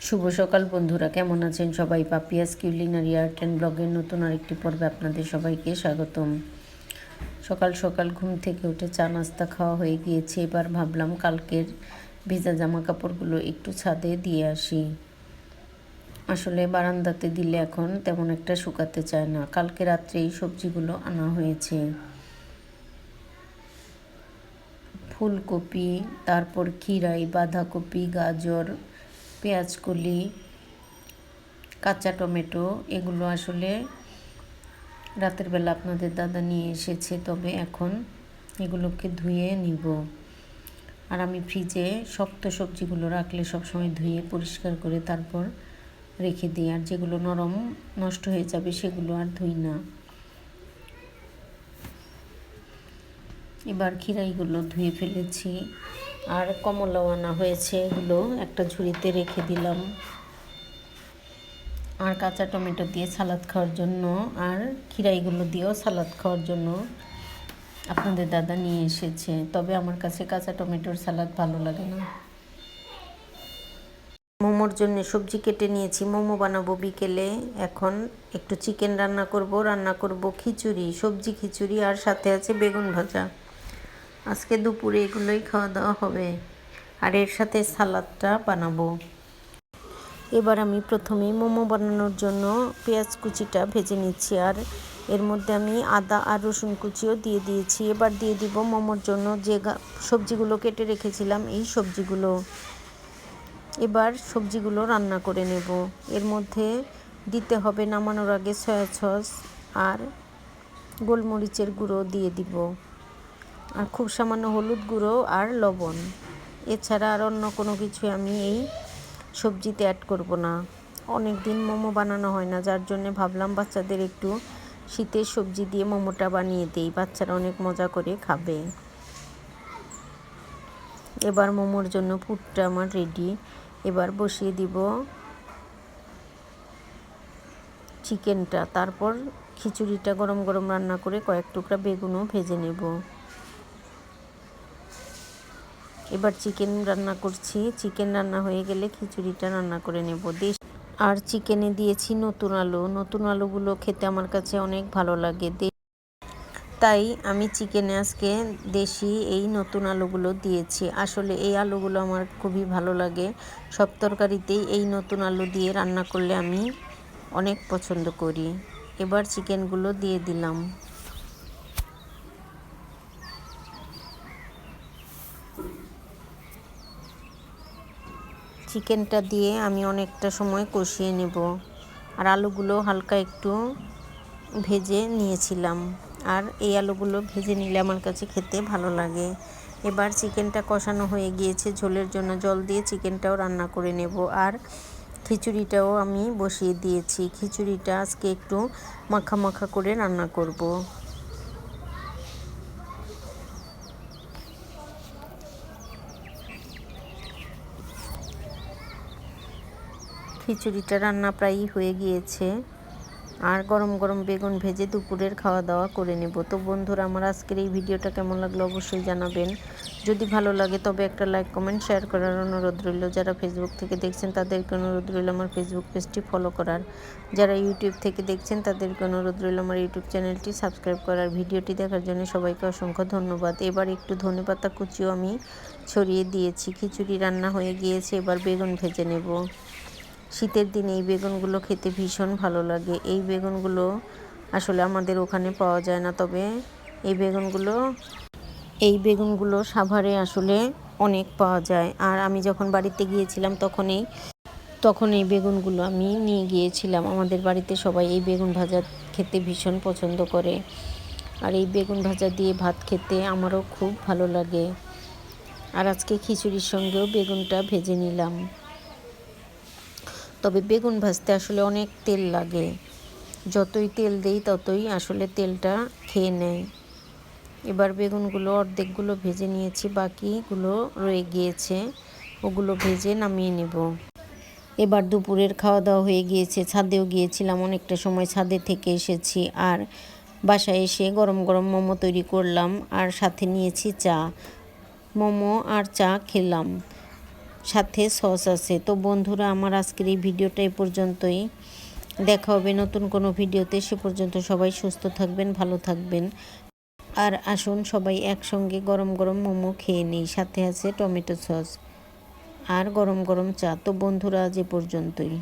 শুভ সকাল বন্ধুরা, কেমন আছেন সবাই? পাপিয়াস কিউলিনারি আর্ট অ্যান্ড ব্লগের নতুন আরেকটি পর্বে আপনাদের সবাইকে স্বাগতম। সকাল সকাল ঘুম থেকে উঠে চা নাস্তা খাওয়া হয়ে গিয়েছে। এবার ভাবলাম কালকের ভেজা জামা কাপড়গুলো একটু ছাদে দিয়ে আসি। আসলে বারান্দাতে দিলে এখন তেমন একটা শুকাতে চায় না। কালকে রাত্রে এই সবজিগুলো আনা হয়েছে, ফুলকপি, তারপর খিরাই, বাঁধাকপি, গাজর, পেঁয়াজকলি, কাঁচা টমেটো। এগুলো আসলে রাতের বেলা আপনাদের দাদা নিয়ে এসেছে, তবে এখন এগুলোকে ধুয়ে নিব। আর আমি ফ্রিজে শক্ত সবজিগুলো রাখলে সবসময় ধুয়ে পরিষ্কার করে তারপর রেখে দিই, আর যেগুলো নরম নষ্ট হয়ে যাবে সেগুলো আর ধুই না। এবার খিরাইগুলো ধুয়ে ফেলেছি, আর কমলাও আনা হয়েছে, এগুলো একটা ঝুড়িতে রেখে দিলাম। আর কাঁচা টমেটো দিয়ে সালাদ খাওয়ার জন্য আর খিরাইগুলো দিয়েও সালাদ খাওয়ার জন্য আপনাদের দাদা নিয়ে এসেছে, তবে আমার কাছে কাঁচা টমেটোর সালাদ ভালো লাগে না। মোমোর জন্য সবজি কেটে নিয়েছি, মোমো বানাবো বিকেলে। এখন একটু চিকেন রান্না করব খিচুড়ি, সবজি খিচুড়ি, আর সাথে আছে বেগুন ভাজা। আজকে দুপুরে এগুলোই খাওয়া দাওয়া হবে, আর এর সাথে সালাদটা বানাবো। এবার আমি প্রথমেই মোমো বানানোর জন্য পেঁয়াজ কুচিটা ভেজে নিচ্ছি, আর এর মধ্যে আমি আদা আর রসুন কুচিও দিয়ে দিয়েছি। এবার দিয়ে দিব মোমোর জন্য যে সবজিগুলো কেটে রেখেছিলাম, এই সবজিগুলো। এবার সবজিগুলো রান্না করে নেব। এর মধ্যে দিতে হবে নামানোর আগে সয়া সস আর গোলমরিচের গুঁড়ো দিয়ে দিব, আর খুব সামান্য হলুদ গুঁড়ো আর লবণ। এছাড়া আর অন্য কোনো কিছু আমি এই সবজিতে অ্যাড করব না। অনেক দিন মোমো বানানো হয় না, যার জন্য ভাবলাম বাচ্চাদের একটু শীতের সবজি দিয়ে মোমোটা বানিয়ে দিই, বাচ্চারা অনেক মজা করে খাবে। এবার মোমোর জন্য পুরটা আমার রেডি। এবার বসিয়ে দিব চিকেনটা, তারপর খিচুড়িটা গরম গরম রান্না করে কয়েক টুকরা বেগুনও ভেজে নেব। এবার চিকেন রান্না করছি, চিকেন রান্না হয়ে গেলে খিচুড়িটা রান্না করে নেব। আর চিকেনে দিয়েছি নতুন আলু, নতুন আলুগুলো খেতে আমার কাছে অনেক ভালো লাগে, তাই আমি চিকেনে আজকে দেশি এই নতুন আলুগুলো দিয়েছি। আসলে এই আলুগুলো আমার খুবই ভালো লাগে, সব তরকারিতেই এই নতুন আলু দিয়ে রান্না করলে আমি অনেক পছন্দ করি। এবার চিকেনগুলো দিয়ে দিলাম। চিকেনটা দিয়ে আমি অনেকটা সময় কষিয়ে নেব, আর আলুগুলো হালকা একটু ভেজে নিয়েছিলাম, আর এই আলুগুলো ভেজে নিলে আমার কাছে খেতে ভালো লাগে। এবার চিকেনটা কষানো হয়ে গিয়েছে, ঝোলের জন্য জল দিয়ে চিকেনটাও রান্না করে নেব। আর খিচুড়িটাও আমি বসিয়ে দিয়েছি, খিচুড়িটা আজকে একটু মাখা মাখা করে রান্না করব। খিচুড়িটা রান্না প্রায়ই হয়ে গিয়েছে, আর গরম গরম বেগুন ভেজে দুপুরের খাওয়া দাওয়া করে নেব। তো বন্ধুরা, আমার আজকের এই ভিডিওটা কেমন লাগলো অবশ্যই জানাবেন। যদি ভালো লাগে তবে একটা লাইক কমেন্ট শেয়ার করার অনুরোধ রইল। যারা ফেসবুক থেকে দেখছেন তাদেরকে অনুরোধ রইল আমার ফেসবুক পেজটি ফলো করার। যারা ইউটিউব থেকে দেখছেন তাদেরকে অনুরোধ রইল আমার ইউটিউব চ্যানেলটি সাবস্ক্রাইব করার। ভিডিওটি দেখার জন্য সবাইকে অসংখ্য ধন্যবাদ। এবার একটু ধনেপাতা কুচিও আমি ছড়িয়ে দিয়েছি। খিচুড়ি রান্না হয়ে গিয়েছে, এবার বেগুন ভেজে নেব। শীতের দিনে এই বেগুনগুলো খেতে ভীষণ ভালো লাগে। এই বেগুনগুলো আসলে আমাদের ওখানে পাওয়া যায় না, তবে এই বেগুনগুলো সাভারে আসলে অনেক পাওয়া যায়। আর আমি যখন বাড়িতে গিয়েছিলাম তখন এই বেগুনগুলো আমি নিয়ে গিয়েছিলাম। আমাদের বাড়িতে সবাই এই বেগুন ভাজা খেতে ভীষণ পছন্দ করে, আর এই বেগুন ভাজা দিয়ে ভাত খেতে আমারও খুব ভালো লাগে। আর আজকে খিচুড়ির সঙ্গেও বেগুনটা ভেজে নিলাম। তবে বেগুন ভাজতে আসলে অনেক তেল লাগে, যতই তেল দেই ততই আসলে তেলটা খেয়ে নেয়। এবার বেগুনগুলো অর্ধেকগুলো ভেজে নিয়েছি, বাকিগুলো রয়ে গিয়েছে, ওগুলো ভেজে নামিয়ে নেব। এবার দুপুরের খাওয়া দাওয়া হয়ে গিয়েছে, ছাদেও গিয়েছিলাম, অনেকটা সময় ছাদে থেকে এসেছি। আর বাসায় এসে গরম গরম মোমো তৈরি করলাম, আর সাথে নিয়েছি চা। মোমো আর চা খেলাম। সাথে সস আছে। তো বন্ধুরা, আমার আজকের এই ভিডিওটা এই পর্যন্তই। দেখা হবে নতুন কোনো ভিডিওতে। সে পর্যন্ত সবাই সুস্থ থাকবেন, ভালো থাকবেন। আর আসুন সবাই একসঙ্গে গরম গরম মোমো খেয়ে নিই। সাথে আছে টমেটো সস আর গরম গরম চা। তো বন্ধুরা, আজ এ পর্যন্তই।